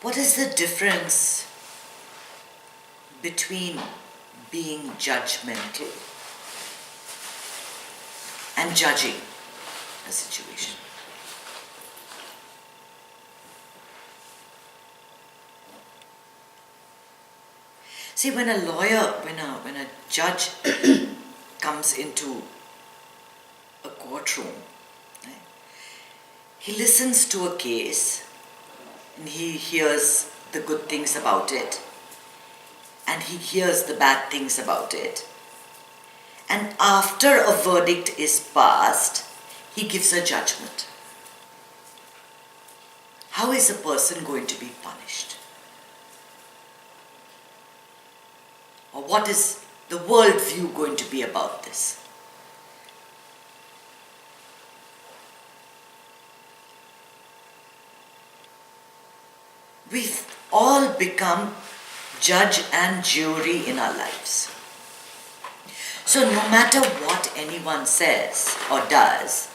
What is the difference between being judgmental and judging a situation? See, when a lawyer, when a judge comes into a courtroom, right, he listens to a case and he hears the good things about it and he hears the bad things about it. And after a verdict is passed, he gives a judgment. How is a person going to be punished? Or what is the worldview going to be about this? We've all become judge and jury in our lives. So no matter what anyone says or does,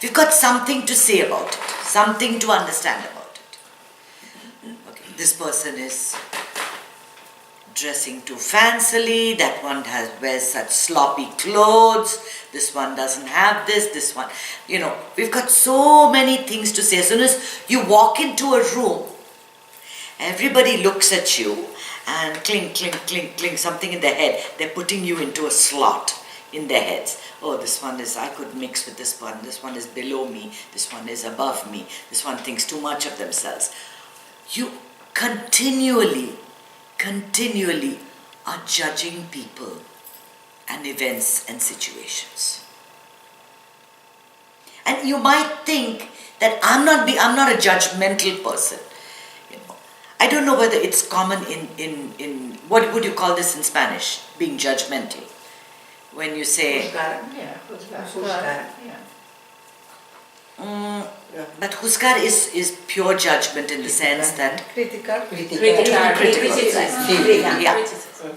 we've got something to say about it, something to understand about it. Okay, this person is dressing too fancily, that one wears such sloppy clothes, this one doesn't have this one, we've got so many things to say. As soon as you walk into a room, everybody looks at you and clink, clink, clink, clink, something in their head. They're putting you into a slot in their heads. Oh, this one is, I could mix with this one is below me, this one is above me, this one thinks too much of themselves. You continually are judging people and events and situations. And you might think that I'm not a judgmental person. I don't know whether it's common in what would you call this in Spanish? Being judgmental. When you say Juzgar. but juzgar is pure judgment in the sense that Critical. Yeah.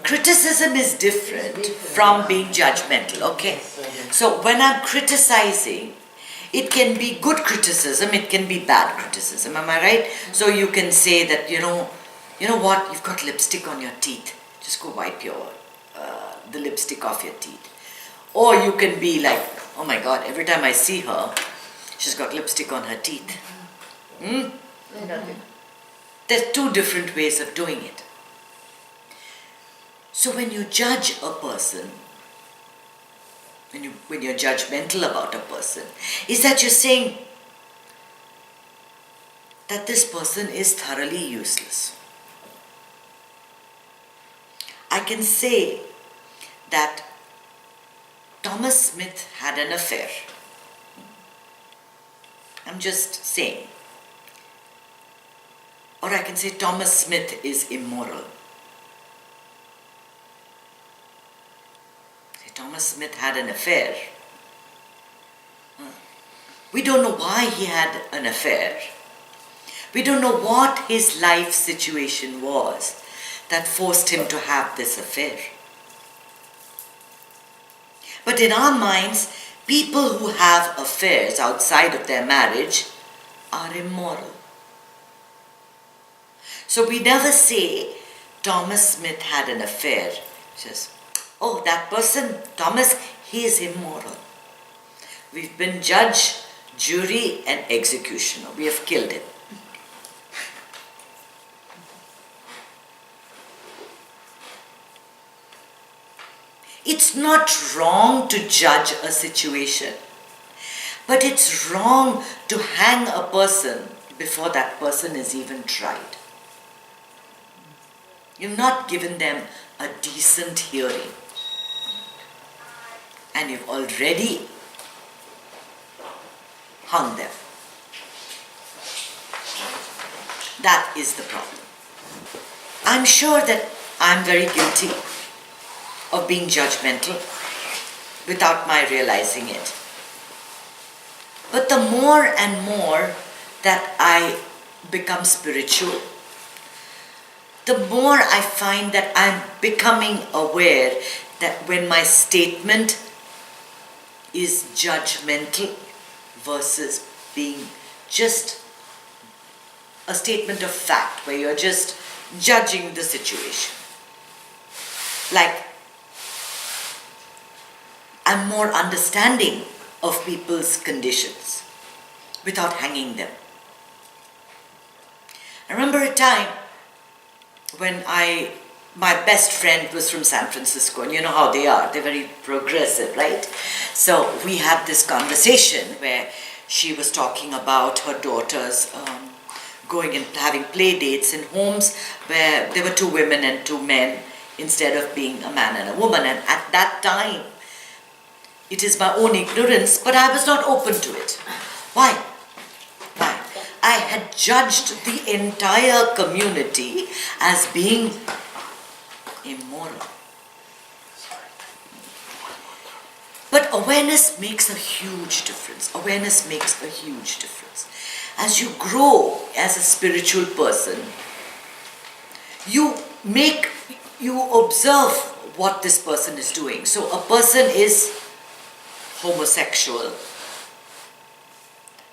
Criticism is different from being judgmental, okay? So when I'm criticizing, it can be good criticism, it can be bad criticism, am I right? So you can say that, you know what, you've got lipstick on your teeth. Just go wipe the lipstick off your teeth. Or you can be like, oh my God, every time I see her, she's got lipstick on her teeth. There's two different ways of doing it. So when you judge a person, when you're judgmental about a person, is that you're saying that this person is thoroughly useless. I can say that Thomas Smith had an affair. I'm just saying. Or I can say Thomas Smith is immoral. Thomas Smith had an affair. We don't know why he had an affair. We don't know what his life situation was that forced him to have this affair. But in our minds, people who have affairs outside of their marriage are immoral. So we never say Thomas Smith had an affair. Just, oh, that person, Thomas, he is immoral. We've been judge, jury, and executioner. We have killed him. It's not wrong to judge a situation, but it's wrong to hang a person before that person is even tried. You've not given them a decent hearing, and you've already hung them. That is the problem. I'm sure that I'm very guilty of being judgmental without my realizing it. But the more and more that I become spiritual, the more I find that I'm becoming aware that when my statement is judgmental versus being just a statement of fact where you're just judging the situation. Like, I'm more understanding of people's conditions without hanging them. I remember a time when my best friend was from San Francisco, and you know how they are, they're very progressive, right? So we had this conversation where she was talking about her daughters going and having play dates in homes where there were 2 women and 2 men instead of being a man and a woman. And at that time, it is my own ignorance, but I was not open to it. Why? I had judged the entire community as being immoral. But awareness makes a huge difference. Awareness makes a huge difference. As you grow as a spiritual person, you observe what this person is doing. So a person is homosexual,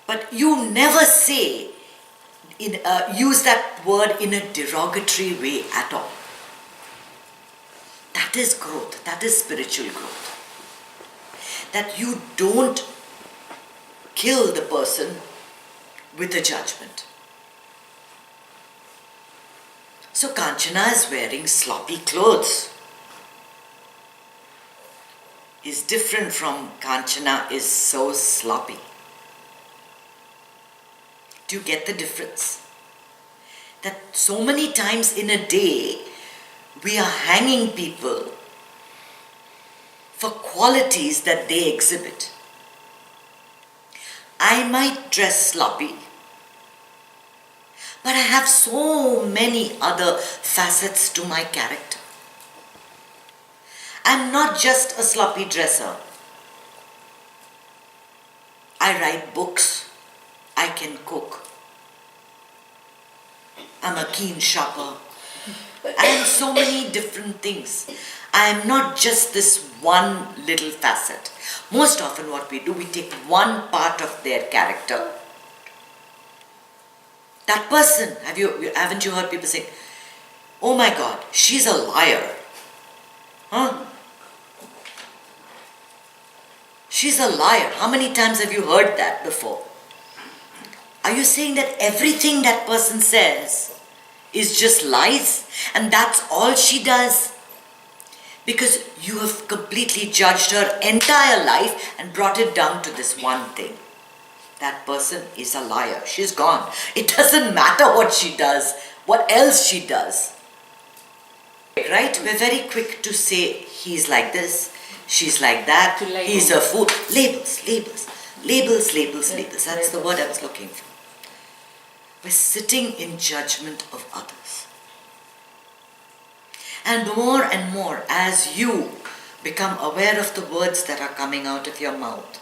but you never use that word in a derogatory way at all. That is growth. That is spiritual growth. That you don't kill the person with a judgment. So Kanchana is wearing sloppy clothes. Is different from Kanchana is so sloppy. Do you get the difference? That so many times in a day, we are hanging people for qualities that they exhibit. I might dress sloppy, but I have so many other facets to my character. I'm not just a sloppy dresser. I write books. I can cook. I'm a keen shopper. I am so many different things. I am not just this one little facet. Most often what we do, we take one part of their character. That person, haven't you heard people say, oh my God, she's a liar. Huh? She's a liar. How many times have you heard that before? Are you saying that everything that person says is just lies and that's all she does? Because you have completely judged her entire life and brought it down to this one thing. That person is a liar. She's gone. It doesn't matter what she does, what else she does. Right? We're very quick to say he's like this, she's like that, he's a fool. Labels. That's the word I was looking for. We're sitting in judgment of others. And more as you become aware of the words that are coming out of your mouth,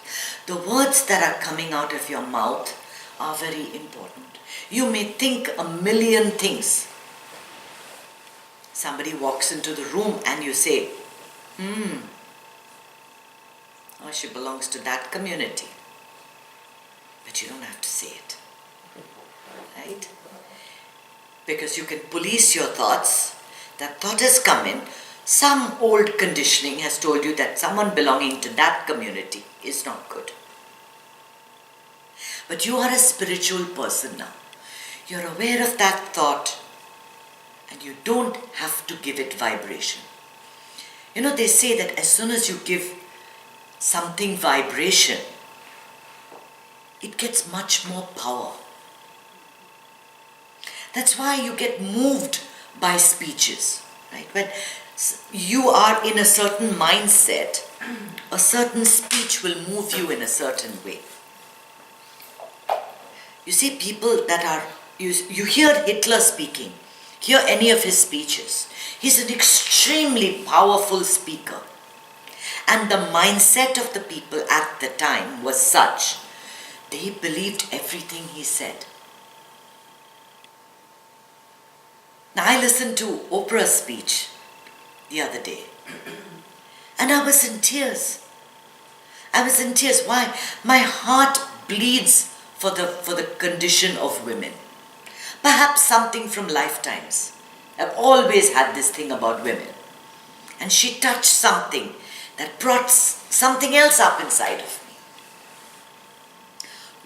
the words that are coming out of your mouth are very important. You may think a million things. Somebody walks into the room and you say, oh, she belongs to that community. But you don't have to say it. Right? Because you can police your thoughts. That thought has come in. Some old conditioning has told you that someone belonging to that community is not good. But you are a spiritual person now. You're aware of that thought and you don't have to give it vibration. You know, they say that as soon as you give something vibration, it gets much more power. That's why you get moved by speeches, right? When you are in a certain mindset, a certain speech will move you in a certain way. You see people that are, you hear Hitler speaking, hear any of his speeches. He's an extremely powerful speaker. And the mindset of the people at the time was such, they believed everything he said. Now, I listened to Oprah's speech the other day, and I was in tears. Why? My heart bleeds for the condition of women. Perhaps something from lifetimes. I've always had this thing about women. And she touched something that brought something else up inside of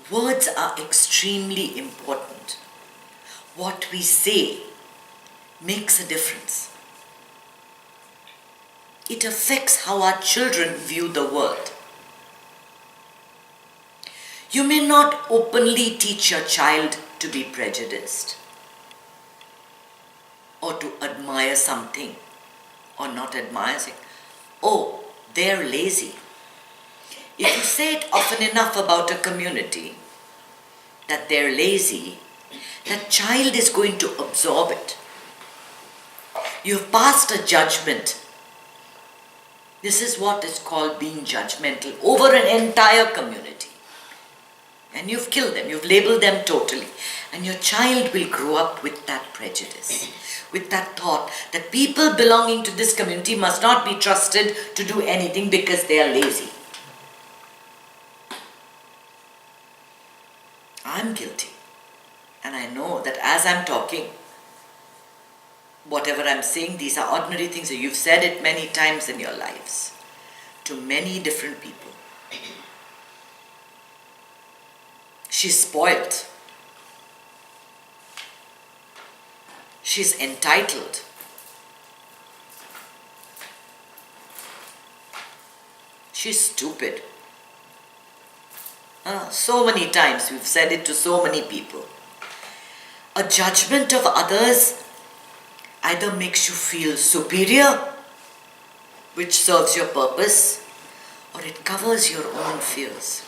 me. Words are extremely important. What we say makes a difference. It affects how our children view the world. You may not openly teach your child to be prejudiced or to admire something or not admire it. Oh, they're lazy. If you say it often enough about a community that they're lazy, that child is going to absorb it. You've passed a judgment. This is what is called being judgmental over an entire community. And you've killed them, you've labeled them totally. And your child will grow up with that prejudice, with that thought that people belonging to this community must not be trusted to do anything because they are lazy. I'm guilty. And I know that as I'm talking, whatever I'm saying, these are ordinary things. You've said it many times in your lives to many different people. She's spoiled. She's entitled. She's stupid. So many times we've said it to so many people. A judgment of others either makes you feel superior, which serves your purpose, or it covers your own fears.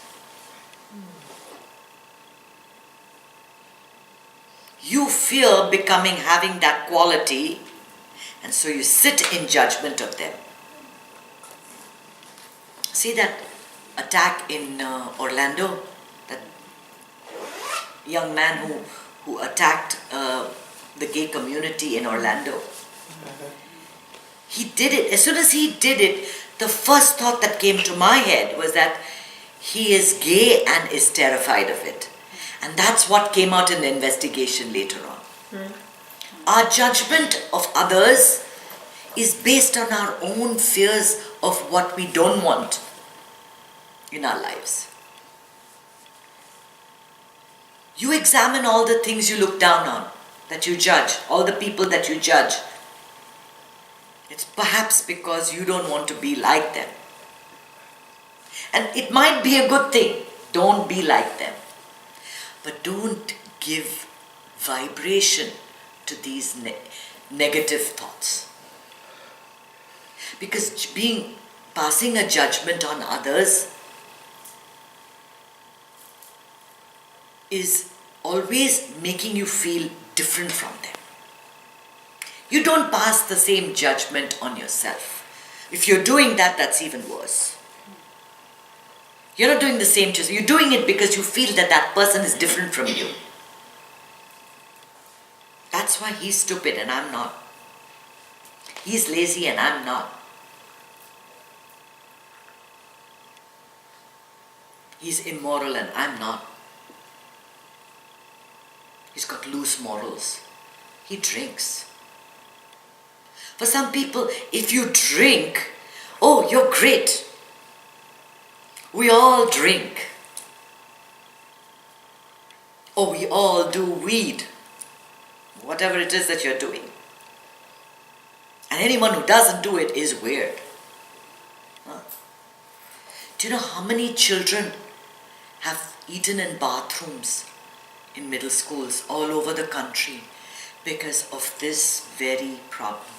You fear having that quality, and so you sit in judgment of them. See that attack in Orlando? That young man who attacked the gay community in Orlando. He did it. As soon as he did it, the first thought that came to my head was that he is gay and is terrified of it. And that's what came out in the investigation later on. Our judgment of others is based on our own fears of what we don't want in our lives. You examine all the things you look down on, that you judge, all the people that you judge. It's perhaps because you don't want to be like them. And it might be a good thing. Don't be like them. But don't give vibration to these negative thoughts. Because passing a judgment on others is always making you feel different from them. You don't pass the same judgment on yourself. If you're doing that, that's even worse. You're not doing the same judgment. You're doing it because you feel that that person is different from you. That's why he's stupid and I'm not. He's lazy and I'm not. He's immoral and I'm not. He's got loose morals. He drinks. For some people, if you drink, oh, you're great. We all drink. Or we all do weed. Whatever it is that you're doing. And anyone who doesn't do it is weird. Do you know how many children have eaten in bathrooms in middle schools all over the country because of this very problem?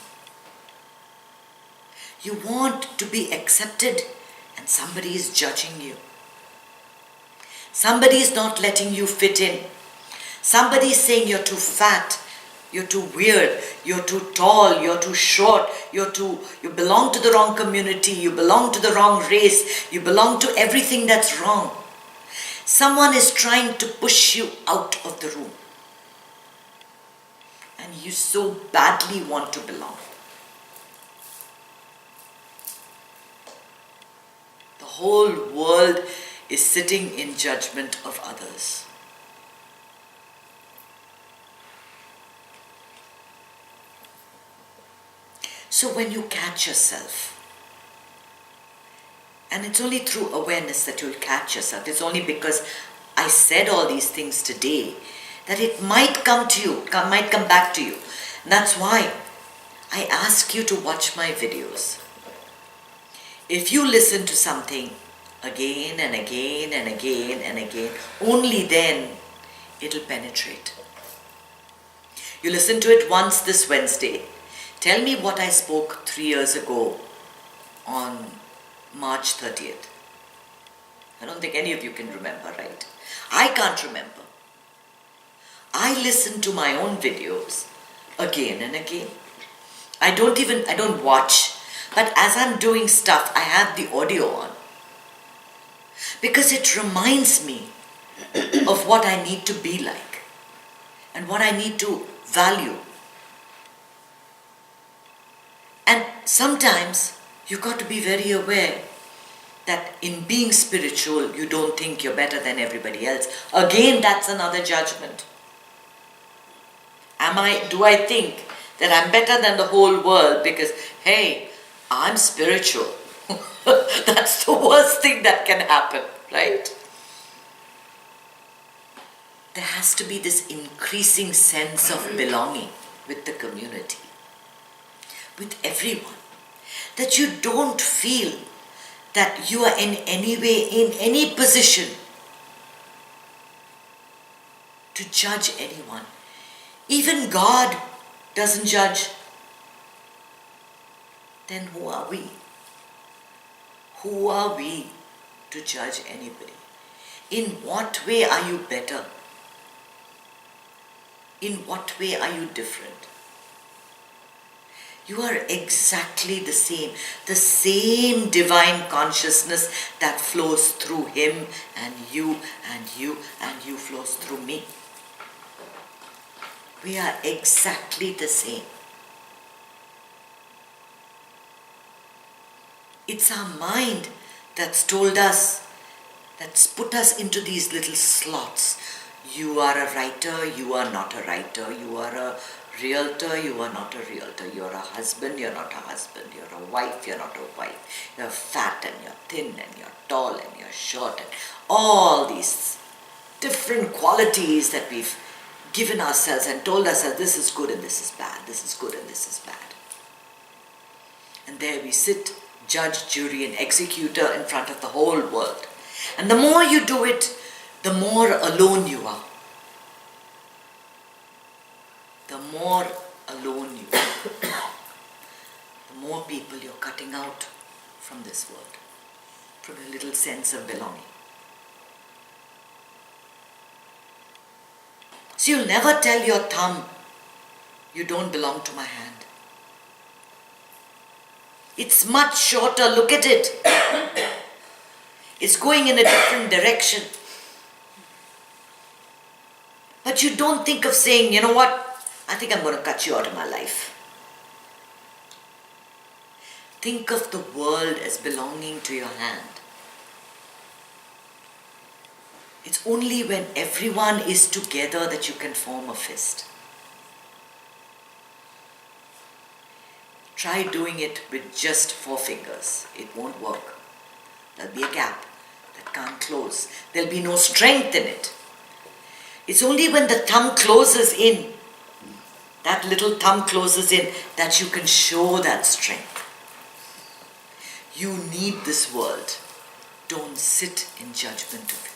You want to be accepted and somebody is judging you. Somebody is not letting you fit in. Somebody is saying you're too fat, you're too weird, you're too tall, you're too short, you belong to the wrong community, you belong to the wrong race, you belong to everything that's wrong. Someone is trying to push you out of the room. And you so badly want to belong. The whole world is sitting in judgment of others. So when you catch yourself, and it's only through awareness that you'll catch yourself. It's only because I said all these things today that it might come to you, might come back to you. And that's why I ask you to watch my videos. If you listen to something again and again and again and again, only then it'll penetrate. You listen to it once this Wednesday. Tell me what I spoke 3 years ago on March 30th. I don't think any of you can remember, right? I can't remember. I listen to my own videos again and again. I don't watch, but as I'm doing stuff, I have the audio on. Because it reminds me of what I need to be like and what I need to value. And sometimes you've got to be very aware that in being spiritual, you don't think you're better than everybody else. Again, that's another judgment. Do I think that I'm better than the whole world because, hey, I'm spiritual? That's the worst thing that can happen, right? There has to be this increasing sense of belonging with the community, with everyone. That you don't feel that you are in any way, in any position to judge anyone. Even God doesn't judge. Then who are we? Who are we to judge anybody? In what way are you better? In what way are you different? You are exactly the same divine consciousness that flows through him and you and you and you flows through me. We are exactly the same. It's our mind that's told us, that's put us into these little slots. You are a writer, you are not a writer. You are a realtor, you are not a realtor. You're a husband, you're not a husband. You're a wife, you're not a wife. You're fat and you're thin and you're tall and you're short and all these different qualities that we've given ourselves and told ourselves this is good and this is bad, this is good and this is bad. And there we sit, judge, jury and executor in front of the whole world. And the more you do it, the more alone you are. The more alone you are. The more people you're cutting out from this world, from a little sense of belonging. So you'll never tell your thumb, you don't belong to my hand. It's much shorter, look at it. It's going in a different direction. But you don't think of saying, you know what, I think I'm going to cut you out of my life. Think of the world as belonging to your hand. It's only when everyone is together that you can form a fist. Try doing it with just 4 fingers. It won't work. There'll be a gap that can't close. There'll be no strength in it. It's only when the thumb closes in, that little thumb closes in, that you can show that strength. You need this world. Don't sit in judgment of it.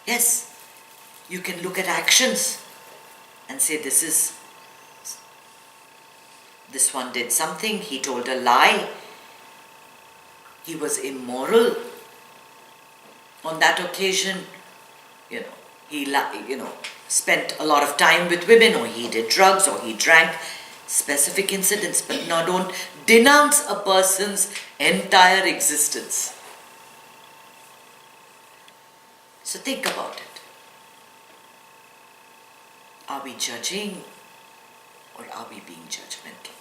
Yes, you can look at actions and say this one did something, he told a lie, he was immoral. On that occasion, he spent a lot of time with women, or he did drugs, or he drank. Specific incidents, but now don't denounce a person's entire existence. So think about it. Are we judging or are we being judgmental?